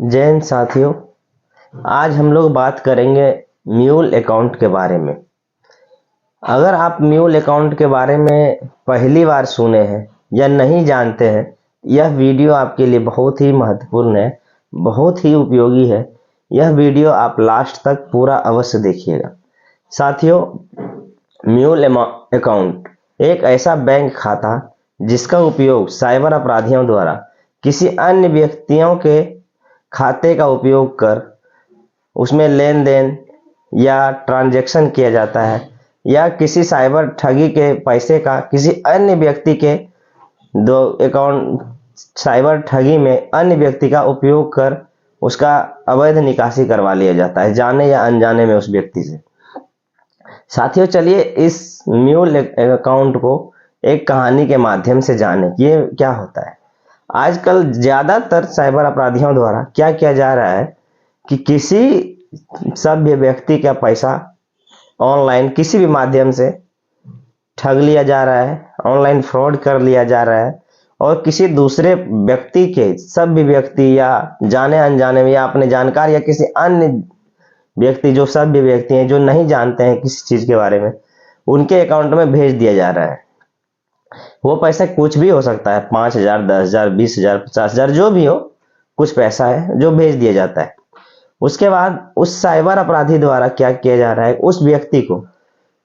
जैन साथियों, आज हम लोग बात करेंगे म्यूल अकाउंट के बारे में। अगर आप म्यूल अकाउंट के बारे में पहली बार सुने हैं या नहीं जानते हैं, यह वीडियो आपके लिए बहुत ही महत्वपूर्ण है, बहुत ही उपयोगी है। यह वीडियो आप लास्ट तक पूरा अवश्य देखिएगा। साथियों, म्यूल अकाउंट एक ऐसा बैंक खाता जिसका उपयोग साइबर अपराधियों द्वारा किसी अन्य व्यक्तियों के खाते का उपयोग कर उसमें लेन देन या ट्रांजैक्शन किया जाता है, या किसी साइबर ठगी के पैसे का किसी अन्य व्यक्ति के दो अकाउंट साइबर ठगी में अन्य व्यक्ति का उपयोग कर उसका अवैध निकासी करवा लिया जाता है, जाने या अनजाने में उस व्यक्ति से। साथियों, चलिए इस म्यूल अकाउंट को एक कहानी के माध्यम से जाने कि ये क्या होता है। आजकल ज्यादातर साइबर अपराधियों द्वारा क्या किया जा रहा है कि किसी सभ्य व्यक्ति का पैसा ऑनलाइन किसी भी माध्यम से ठग लिया जा रहा है, ऑनलाइन फ्रॉड कर लिया जा रहा है, और किसी दूसरे व्यक्ति के सभ्य व्यक्ति या जाने अनजाने में या अपने जानकार या किसी अन्य व्यक्ति जो सभ्य व्यक्ति हैं जो नहीं जानते हैं किसी चीज के बारे में, उनके अकाउंट में भेज दिया जा रहा है। वो पैसा कुछ भी हो सकता है, 5,000, 10,000, 20,000, 50,000, जो भी हो, कुछ पैसा है जो भेज दिया जाता है। उसके बाद उस साइबर अपराधी द्वारा क्या किया जा रहा है, उस व्यक्ति को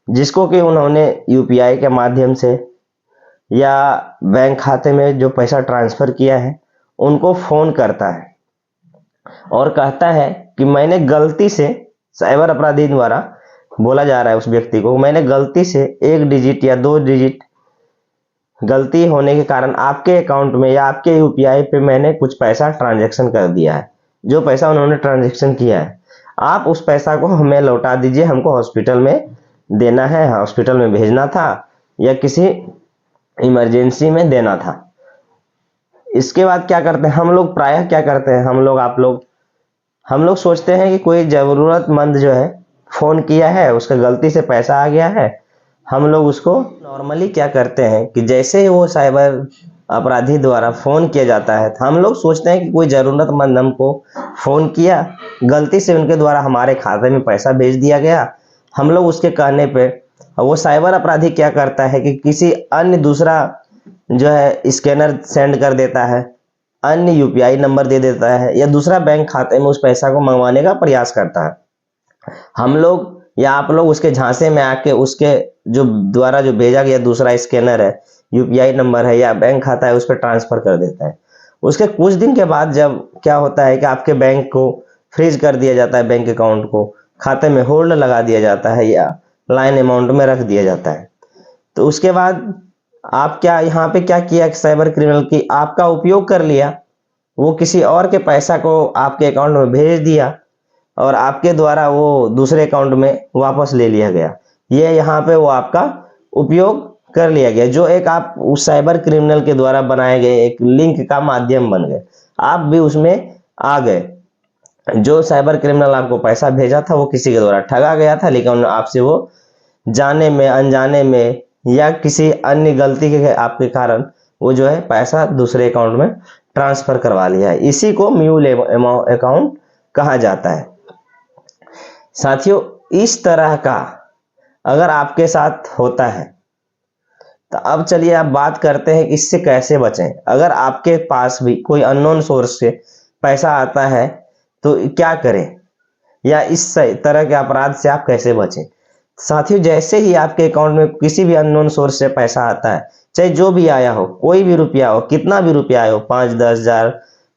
जिसको कि उन्होंने यूपीआई के माध्यम से या बैंक खाते में जो पैसा ट्रांसफर किया है, उनको फोन करता है और कहता है कि मैंने गलती से, साइबर अपराधी द्वारा बोला जा रहा है उस व्यक्ति को, मैंने गलती से 1 डिजिट या 2 डिजिट गलती होने के कारण आपके अकाउंट में या आपके यूपीआई पे मैंने कुछ पैसा ट्रांजैक्शन कर दिया है। जो पैसा उन्होंने ट्रांजैक्शन किया है, आप उस पैसा को हमें लौटा दीजिए, हमको हॉस्पिटल में देना है, हॉस्पिटल में भेजना था या किसी इमरजेंसी में देना था। इसके बाद क्या करते हैं हम लोग, प्रायः क्या करते हैं हम लोग सोचते हैं कि कोई जरूरतमंद जो है फोन किया है, उसका गलती से पैसा आ गया है। हम लोग उसको नॉर्मली क्या करते हैं कि जैसे ही वो साइबर अपराधी द्वारा फोन किया जाता है, हम लोग सोचते हैं कि कोई जरूरतमंद हमको फोन किया, गलती से उनके द्वारा हमारे खाते में पैसा भेज दिया गया। हम लोग उसके कहने पे वो साइबर अपराधी क्या करता है कि किसी अन्य दूसरा जो है स्कैनर सेंड कर देता है, अन्य यूपीआई नंबर दे देता है, या दूसरा बैंक खाते में उस पैसा को मंगवाने का प्रयास करता है। हम लोग या आप लोग उसके झांसे में आके उसके जो द्वारा जो भेजा गया दूसरा स्कैनर है, यूपीआई नंबर है या बैंक खाता है, उस पर ट्रांसफर कर देता है। उसके कुछ दिन के बाद जब क्या होता है कि आपके बैंक को फ्रीज कर दिया जाता है, बैंक अकाउंट को खाते में होल्ड लगा दिया जाता है या लाइन अमाउंट में रख दिया जाता है। तो उसके बाद आप क्या यहाँ पे क्या किया, साइबर क्रिमिनल की आपका उपयोग कर लिया, वो किसी और के पैसा को आपके अकाउंट में भेज दिया और आपके द्वारा वो दूसरे अकाउंट में वापस ले लिया गया। ये यहाँ पे वो आपका उपयोग कर लिया गया, जो एक आप उस साइबर क्रिमिनल के द्वारा बनाए गए एक लिंक का माध्यम बन गए, आप भी उसमें आ गए। जो साइबर क्रिमिनल आपको पैसा भेजा था वो किसी के द्वारा ठगा गया था, लेकिन आपसे वो जाने में अनजाने में या किसी अन्य गलती के आपके कारण वो जो है पैसा दूसरे अकाउंट में ट्रांसफर करवा लिया है। इसी को म्यूल अकाउंट कहा जाता है। साथियों, इस तरह का अगर आपके साथ होता है तो अब चलिए आप बात करते हैं कि इससे कैसे बचें। अगर आपके पास भी कोई अननोन सोर्स से पैसा आता है तो क्या करें, या इस तरह के अपराध से आप कैसे बचें। साथियों, जैसे ही आपके अकाउंट में किसी भी अननोन सोर्स से पैसा आता है, चाहे जो भी आया हो, कोई भी रुपया हो, कितना भी रुपया आया हो, 5,000,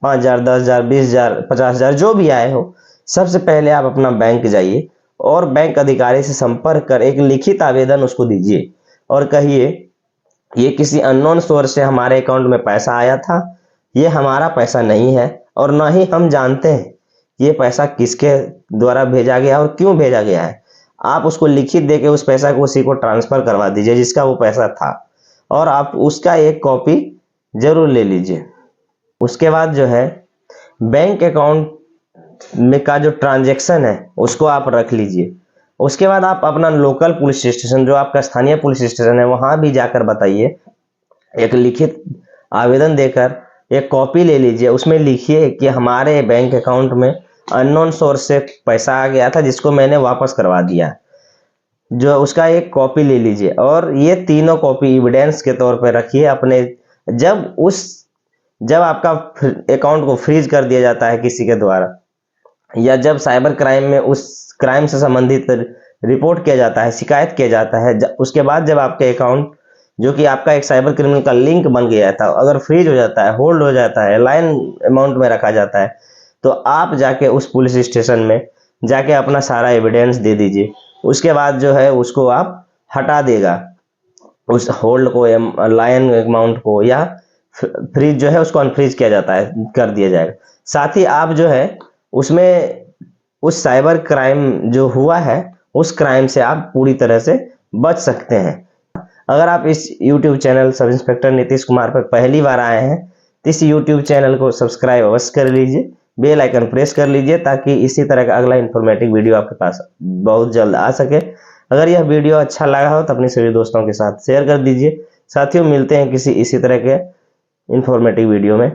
5,000, 10,000, 20,000, 50,000, जो भी आए हो, सबसे पहले आप अपना बैंक जाइए और बैंक अधिकारी से संपर्क कर एक लिखित आवेदन उसको दीजिए और कहिए ये किसी अननोन सोर्स से हमारे अकाउंट में पैसा आया था, ये हमारा पैसा नहीं है और ना ही हम जानते हैं ये पैसा किसके द्वारा भेजा गया और क्यों भेजा गया है। आप उसको लिखित देके उस पैसा को उसी को ट्रांसफर करवा दीजिए जिसका वो पैसा था, और आप उसका एक कॉपी जरूर ले लीजिए। उसके बाद जो है बैंक अकाउंट में का जो ट्रांजैक्शन है उसको आप रख लीजिए। उसके बाद आप अपना लोकल पुलिस स्टेशन, जो आपका स्थानीय पुलिस स्टेशन है, वहां भी जाकर बताइए, एक लिखित आवेदन देकर एक कॉपी ले लीजिए, उसमें लिखिए कि हमारे बैंक अकाउंट में अननोन सोर्स से पैसा आ गया था जिसको मैंने वापस करवा दिया, जो उसका एक कॉपी ले लीजिए और ये तीनों कॉपी एविडेंस के तौर पर रखिए अपने। जब आपका अकाउंट को फ्रीज कर दिया जाता है किसी के द्वारा, या जब साइबर क्राइम में उस क्राइम से संबंधित रिपोर्ट किया जाता है, शिकायत किया जाता है, उसके बाद जब आपके अकाउंट जो कि आपका एक साइबर क्रिमिनल का लिंक बन गया था अगर फ्रीज हो जाता है, होल्ड हो जाता है, लाइन अमाउंट में रखा जाता है, तो आप जाके उस पुलिस स्टेशन में जाके अपना सारा एविडेंस दे दीजिए। उसके बाद जो है उसको आप हटा देगा, उस होल्ड को, लाइन अमाउंट को, या फ्रीज जो है उसको अनफ्रीज किया जाता है, कर दिया जाएगा। साथ ही आप जो है उसमें उस साइबर क्राइम जो हुआ है उस क्राइम से आप पूरी तरह से बच सकते हैं। अगर आप इस YouTube channel sub inspector Nitish Kumar पर पहली बार आए हैं तो इस YouTube चैनल को सब्सक्राइब अवश्य कर लीजिए, बेल आइकन प्रेस कर लीजिए ताकि इसी तरह का अगला इन्फॉर्मेटिव वीडियो आपके पास बहुत जल्द आ सके। अगर यह वीडियो अच्छा लगा हो तो अपने सभी दोस्तों के साथ शेयर कर दीजिए। साथियों, मिलते हैं किसी इसी तरह के इन्फॉर्मेटिव वीडियो में।